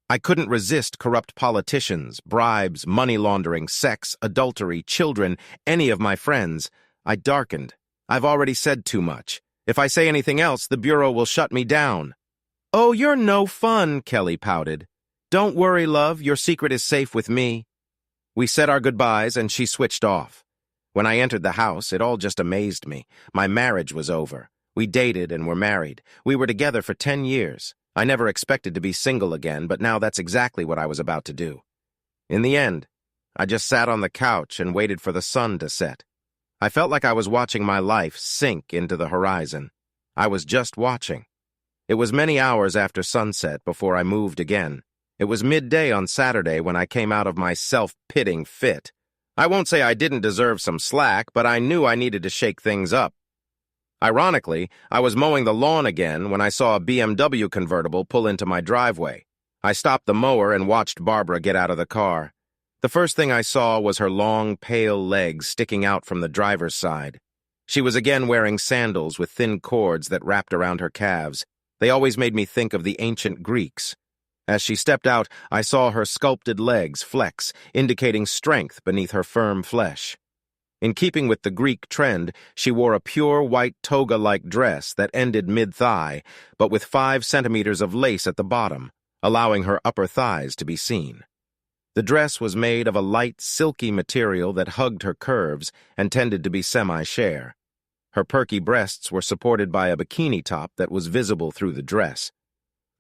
I couldn't resist corrupt politicians, bribes, money laundering, sex, adultery, children, any of my friends. I darkened. I've already said too much. If I say anything else, the Bureau will shut me down. Oh, you're no fun, Kelly pouted. Don't worry, love, your secret is safe with me. We said our goodbyes and she switched off. When I entered the house, it all just amazed me. My marriage was over. We dated and were married. We were together for 10 years. I never expected to be single again, but now that's exactly what I was about to do. In the end, I just sat on the couch and waited for the sun to set. I felt like I was watching my life sink into the horizon. I was just watching. It was many hours after sunset before I moved again. It was midday on Saturday when I came out of my self-pitying fit. I won't say I didn't deserve some slack, but I knew I needed to shake things up. Ironically, I was mowing the lawn again when I saw a BMW convertible pull into my driveway. I stopped the mower and watched Barbara get out of the car. The first thing I saw was her long, pale legs sticking out from the driver's side. She was again wearing sandals with thin cords that wrapped around her calves. They always made me think of the ancient Greeks. As she stepped out, I saw her sculpted legs flex, indicating strength beneath her firm flesh. In keeping with the Greek trend, she wore a pure white toga-like dress that ended mid-thigh, but with 5 centimeters of lace at the bottom, allowing her upper thighs to be seen. The dress was made of a light, silky material that hugged her curves and tended to be semi-sheer. Her perky breasts were supported by a bikini top that was visible through the dress.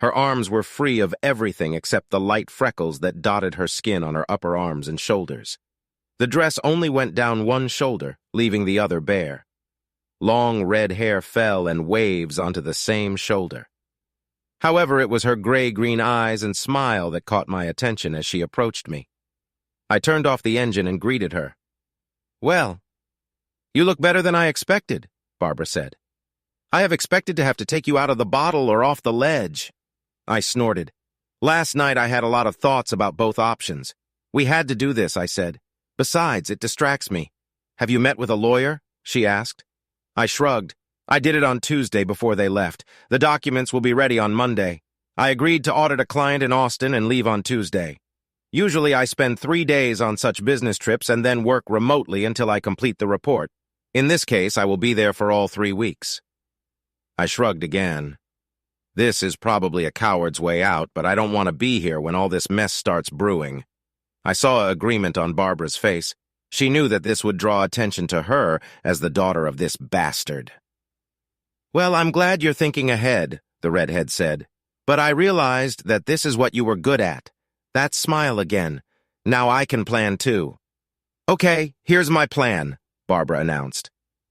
Her arms were free of everything except the light freckles that dotted her skin on her upper arms and shoulders. The dress only went down one shoulder, leaving the other bare. Long red hair fell in waves onto the same shoulder. However, it was her gray-green eyes and smile that caught my attention as she approached me. I turned off the engine and greeted her. Well, you look better than I expected, Barbara said. I have expected to have to take you out of the bottle or off the ledge. I snorted. Last night I had a lot of thoughts about both options. We had to do this, I said. Besides, it distracts me. Have you met with a lawyer? She asked. I shrugged. I did it on Tuesday before they left. The documents will be ready on Monday. I agreed to audit a client in Austin and leave on Tuesday. Usually I spend 3 days on such business trips and then work remotely until I complete the report. In this case, I will be there for all 3 weeks. I shrugged again. This is probably a coward's way out, but I don't want to be here when all this mess starts brewing. I saw agreement on Barbara's face. She knew that this would draw attention to her as the daughter of this bastard. Well, I'm glad you're thinking ahead, the redhead said. But I realized that this is what you were good at. That smile again. Now I can plan too. Okay, here's my plan, Barbara announced.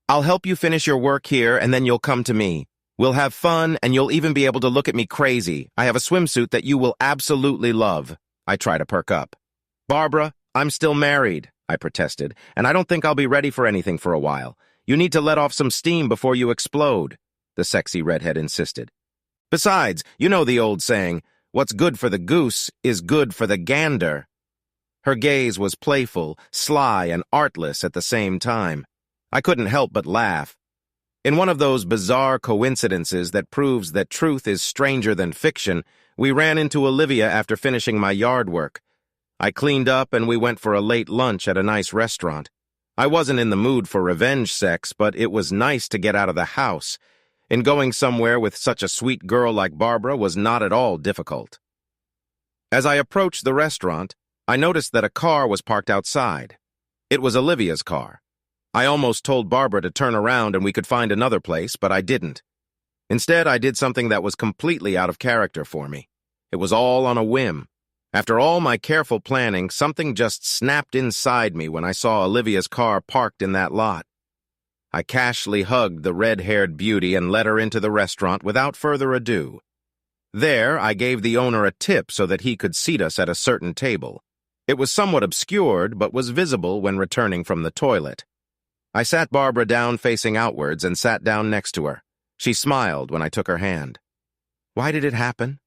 I'll help you finish your work here and then you'll come to me. We'll have fun and you'll even be able to look at me crazy. I have a swimsuit that you will absolutely love. I try to perk up. Barbara, I'm still married, I protested, and I don't think I'll be ready for anything for a while. You need to let off some steam before you explode, the sexy redhead insisted. Besides, you know the old saying, what's good for the goose is good for the gander. Her gaze was playful, sly, and artless at the same time. I couldn't help but laugh. In one of those bizarre coincidences that proves that truth is stranger than fiction, we ran into Olivia after finishing my yard work. I cleaned up and we went for a late lunch at a nice restaurant. I wasn't in the mood for revenge sex, but it was nice to get out of the house. And going somewhere with such a sweet girl like Barbara was not at all difficult. As I approached the restaurant, I noticed that a car was parked outside. It was Olivia's car. I almost told Barbara to turn around and we could find another place, but I didn't. Instead, I did something that was completely out of character for me. It was all on a whim. After all my careful planning, something just snapped inside me when I saw Olivia's car parked in that lot. I casually hugged the red-haired beauty and led her into the restaurant without further ado. There, I gave the owner a tip so that he could seat us at a certain table. It was somewhat obscured, but was visible when returning from the toilet. I sat Barbara down facing outwards and sat down next to her. She smiled when I took her hand. "Why did it happen?"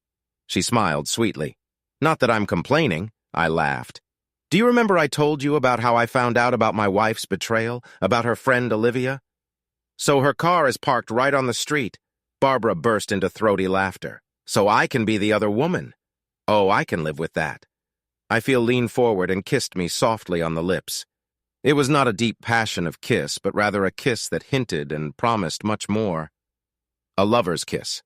She smiled sweetly. "Not that I'm complaining," I laughed. "Do you remember I told you about how I found out about my wife's betrayal, about her friend Olivia?" "So her car is parked right on the street." Barbara burst into throaty laughter. "So I can be the other woman. Oh, I can live with that." I feel leaned forward and kissed me softly on the lips. It was not a deep passion of kiss, but rather a kiss that hinted and promised much more. A lover's kiss.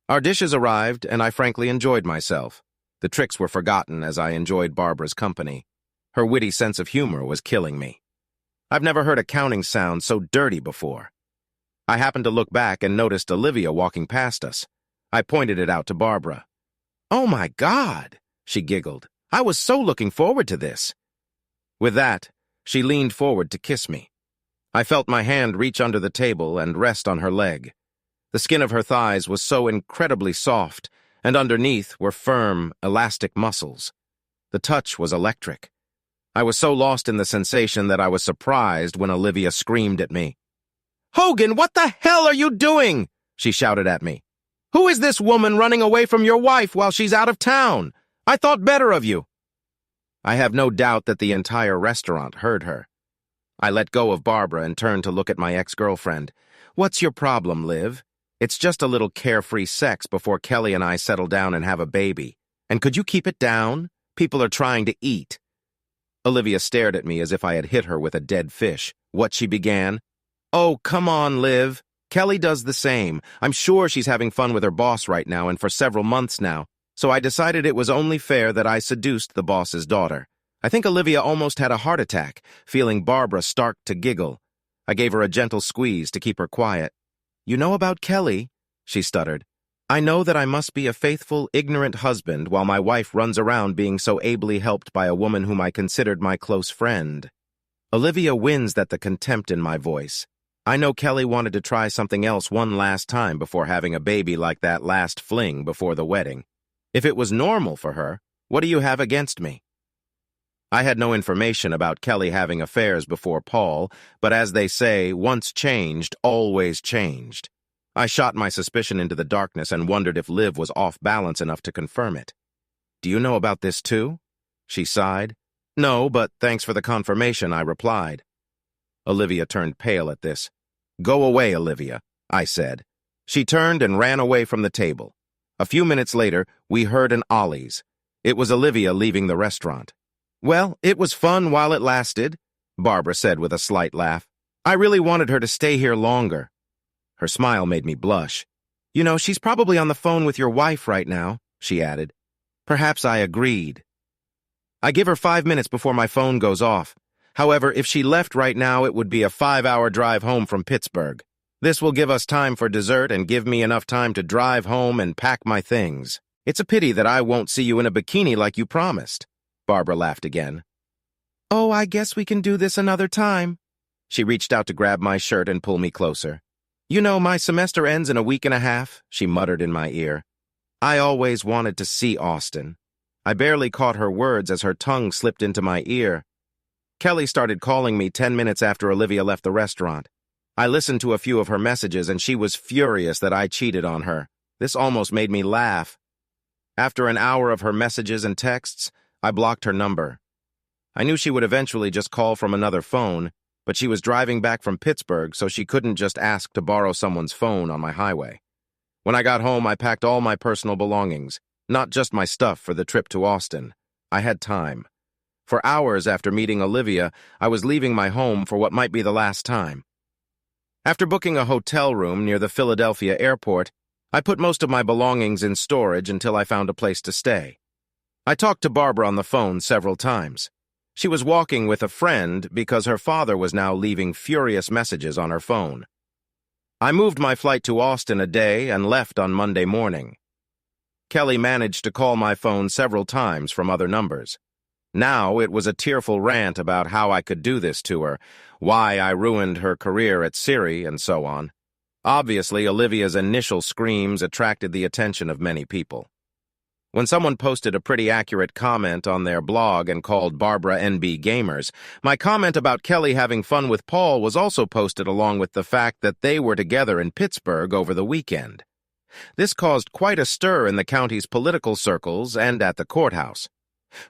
Our dishes arrived, and I frankly enjoyed myself. The tricks were forgotten as I enjoyed Barbara's company. Her witty sense of humor was killing me. I've never heard a counting sound so dirty before. I happened to look back and noticed Olivia walking past us. I pointed it out to Barbara. "Oh my God," she giggled. "I was so looking forward to this." With that, she leaned forward to kiss me. I felt my hand reach under the table and rest on her leg. The skin of her thighs was so incredibly soft, and underneath were firm, elastic muscles. The touch was electric. I was so lost in the sensation that I was surprised when Olivia screamed at me. "Hogan, what the hell are you doing?" she shouted at me. "Who is this woman running away from your wife while she's out of town? I thought better of you." I have no doubt that the entire restaurant heard her. I let go of Barbara and turned to look at my ex-girlfriend. "What's your problem, Liv? It's just a little carefree sex before Kelly and I settle down and have a baby. And could you keep it down? People are trying to eat." Olivia stared at me as if I had hit her with a dead fish. What she began? "Oh, come on, Liv. Kelly does the same. I'm sure she's having fun with her boss right now and for several months now. So I decided it was only fair that I seduced the boss's daughter." I think Olivia almost had a heart attack, feeling Barbara start to giggle. I gave her a gentle squeeze to keep her quiet. "You know about Kelly?" she stuttered. "I know that I must be a faithful, ignorant husband while my wife runs around being so ably helped by a woman whom I considered my close friend." Olivia winced at the contempt in my voice. I know Kelly wanted to try something else one last time before having a baby like that last fling before the wedding. If it was normal for her, what do you have against me? I had no information about Kelly having affairs before Paul, but as they say, once changed, always changed. I shot my suspicion into the darkness and wondered if Liv was off balance enough to confirm it. "Do you know about this too?" she sighed. "No, but thanks for the confirmation," I replied. Olivia turned pale at this. "Go away, Olivia," I said. She turned and ran away from the table. A few minutes later, we heard an Ollie's. It was Olivia leaving the restaurant. "Well, it was fun while it lasted," Barbara said with a slight laugh. "I really wanted her to stay here longer." Her smile made me blush. "You know, she's probably on the phone with your wife right now," she added. Perhaps I agreed. I give her 5 minutes before my phone goes off. However, if she left right now, it would be a 5-hour drive home from Pittsburgh. This will give us time for dessert and give me enough time to drive home and pack my things. It's a pity that I won't see you in a bikini like you promised." Barbara laughed again. "Oh, I guess we can do this another time." She reached out to grab my shirt and pull me closer. "You know, my semester ends in a week and a half," she muttered in my ear. I always wanted to see Austin. I barely caught her words as her tongue slipped into my ear. Kelly started calling me 10 minutes after Olivia left the restaurant. I listened to a few of her messages and she was furious that I cheated on her. This almost made me laugh. After an hour of her messages and texts, I blocked her number. I knew she would eventually just call from another phone, but she was driving back from Pittsburgh, so she couldn't just ask to borrow someone's phone on my highway. When I got home, I packed all my personal belongings, not just my stuff for the trip to Austin. I had time. For hours after meeting Olivia, I was leaving my home for what might be the last time. After booking a hotel room near the Philadelphia airport, I put most of my belongings in storage until I found a place to stay. I talked to Barbara on the phone several times. She was walking with a friend because her father was now leaving furious messages on her phone. I moved my flight to Austin a day and left on Monday morning. Kelly managed to call my phone several times from other numbers. Now it was a tearful rant about how I could do this to her, why I ruined her career at Siri, and so on. Obviously, Olivia's initial screams attracted the attention of many people. When someone posted a pretty accurate comment on their blog and called Barbara NB Gamers, my comment about Kelly having fun with Paul was also posted along with the fact that they were together in Pittsburgh over the weekend. This caused quite a stir in the county's political circles and at the courthouse.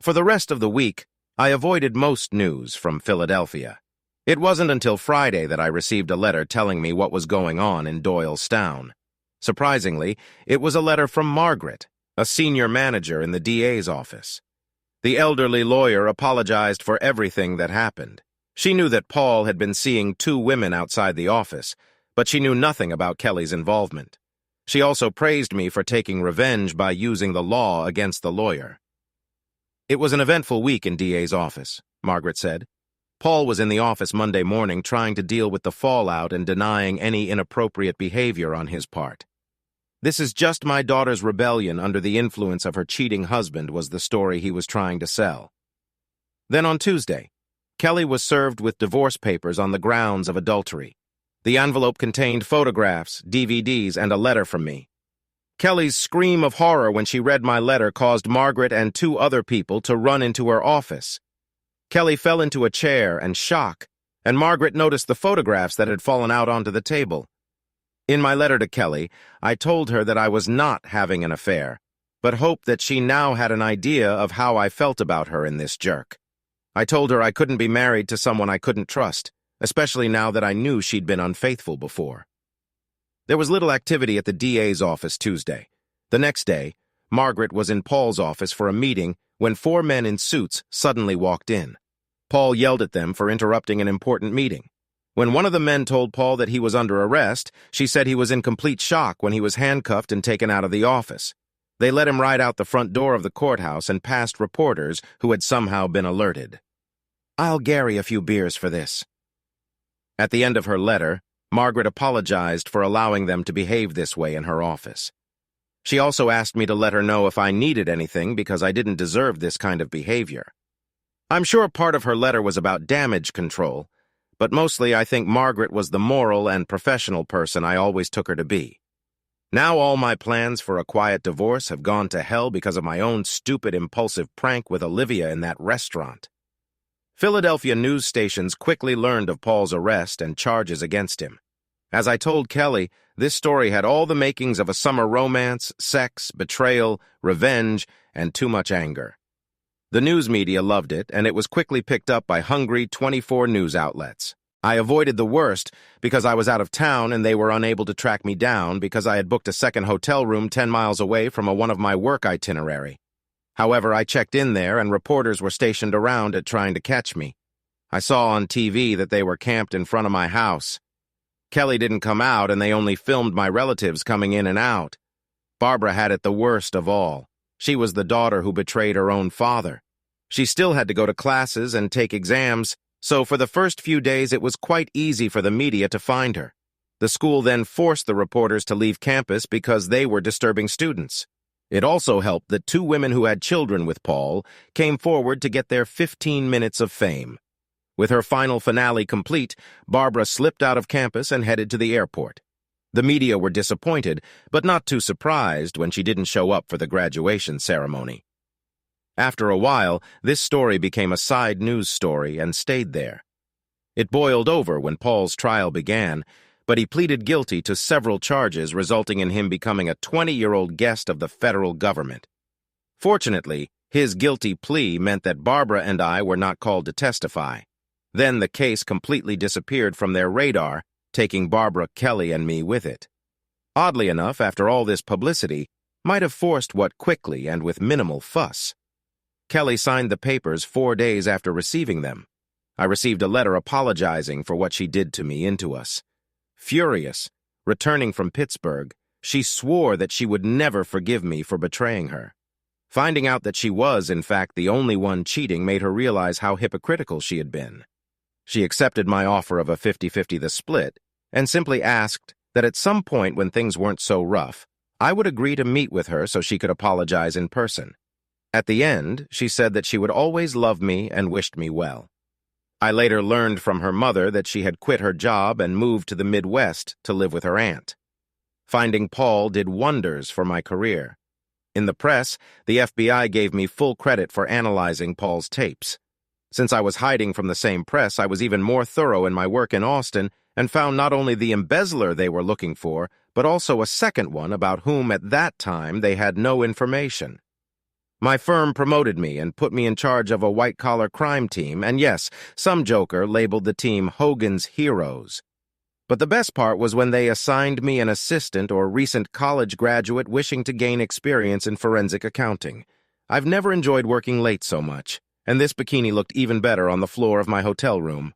For the rest of the week, I avoided most news from Philadelphia. It wasn't until Friday that I received a letter telling me what was going on in Doylestown. Surprisingly, it was a letter from Margaret, a senior manager in the DA's office. The elderly lawyer apologized for everything that happened. She knew that Paul had been seeing 2 women outside the office, but she knew nothing about Kelly's involvement. She also praised me for taking revenge by using the law against the lawyer. It was an eventful week in DA's office, Margaret said. Paul was in the office Monday morning trying to deal with the fallout and denying any inappropriate behavior on his part. This is just my daughter's rebellion under the influence of her cheating husband was the story he was trying to sell. Then on Tuesday, Kelly was served with divorce papers on the grounds of adultery. The envelope contained photographs, DVDs, and a letter from me. Kelly's scream of horror when she read my letter caused Margaret and 2 other people to run into her office. Kelly fell into a chair in shock, and Margaret noticed the photographs that had fallen out onto the table. In my letter to Kelly, I told her that I was not having an affair, but hoped that she now had an idea of how I felt about her in this jerk. I told her I couldn't be married to someone I couldn't trust, especially now that I knew she'd been unfaithful before. There was little activity at the DA's office Tuesday. The next day, Margaret was in Paul's office for a meeting when 4 men in suits suddenly walked in. Paul yelled at them for interrupting an important meeting. When one of the men told Paul that he was under arrest, she said he was in complete shock when he was handcuffed and taken out of the office. They let him ride out the front door of the courthouse and past reporters who had somehow been alerted. "I'll Gary a few beers for this." At the end of her letter, Margaret apologized for allowing them to behave this way in her office. She also asked me to let her know if I needed anything because I didn't deserve this kind of behavior. I'm sure part of her letter was about damage control, but mostly I think Margaret was the moral and professional person I always took her to be. Now all my plans for a quiet divorce have gone to hell because of my own stupid impulsive prank with Olivia in that restaurant. Philadelphia news stations quickly learned of Paul's arrest and charges against him. As I told Kelly, this story had all the makings of a summer romance, sex, betrayal, revenge, and too much anger. The news media loved it, and it was quickly picked up by hungry 24 news outlets. I avoided the worst because I was out of town and they were unable to track me down because I had booked a second hotel room 10 miles away from one of my work itinerary. However, I checked in there and reporters were stationed around it trying to catch me. I saw on TV that they were camped in front of my house. Kelly didn't come out and they only filmed my relatives coming in and out. Barbara had it the worst of all. She was the daughter who betrayed her own father. She still had to go to classes and take exams, so for the first few days it was quite easy for the media to find her. The school then forced the reporters to leave campus because they were disturbing students. It also helped that 2 women who had children with Paul came forward to get their 15 minutes of fame. With her final finale complete, Barbara slipped out of campus and headed to the airport. The media were disappointed, but not too surprised when she didn't show up for the graduation ceremony. After a while, this story became a side news story and stayed there. It boiled over when Paul's trial began, but he pleaded guilty to several charges resulting in him becoming a 20-year-old guest of the federal government. Fortunately, his guilty plea meant that Barbara and I were not called to testify. Then the case completely disappeared from their radar, taking Barbara, Kelly, and me with it. Oddly enough, after all this publicity, might have forced what quickly and with minimal fuss. Kelly signed the papers 4 days after receiving them. I received a letter apologizing for what she did to me into us. Furious, returning from Pittsburgh, she swore that she would never forgive me for betraying her. Finding out that she was, in fact, the only one cheating made her realize how hypocritical she had been. She accepted my offer of a 50-50 the split and simply asked that at some point when things weren't so rough, I would agree to meet with her so she could apologize in person. At the end, she said that she would always love me and wished me well. I later learned from her mother that she had quit her job and moved to the Midwest to live with her aunt. Finding Paul did wonders for my career. In the press, the FBI gave me full credit for analyzing Paul's tapes. Since I was hiding from the same press, I was even more thorough in my work in Austin and found not only the embezzler they were looking for, but also a second one about whom at that time they had no information. My firm promoted me and put me in charge of a white-collar crime team, and yes, some joker labeled the team Hogan's Heroes. But the best part was when they assigned me an assistant or recent college graduate wishing to gain experience in forensic accounting. I've never enjoyed working late so much, and this bikini looked even better on the floor of my hotel room.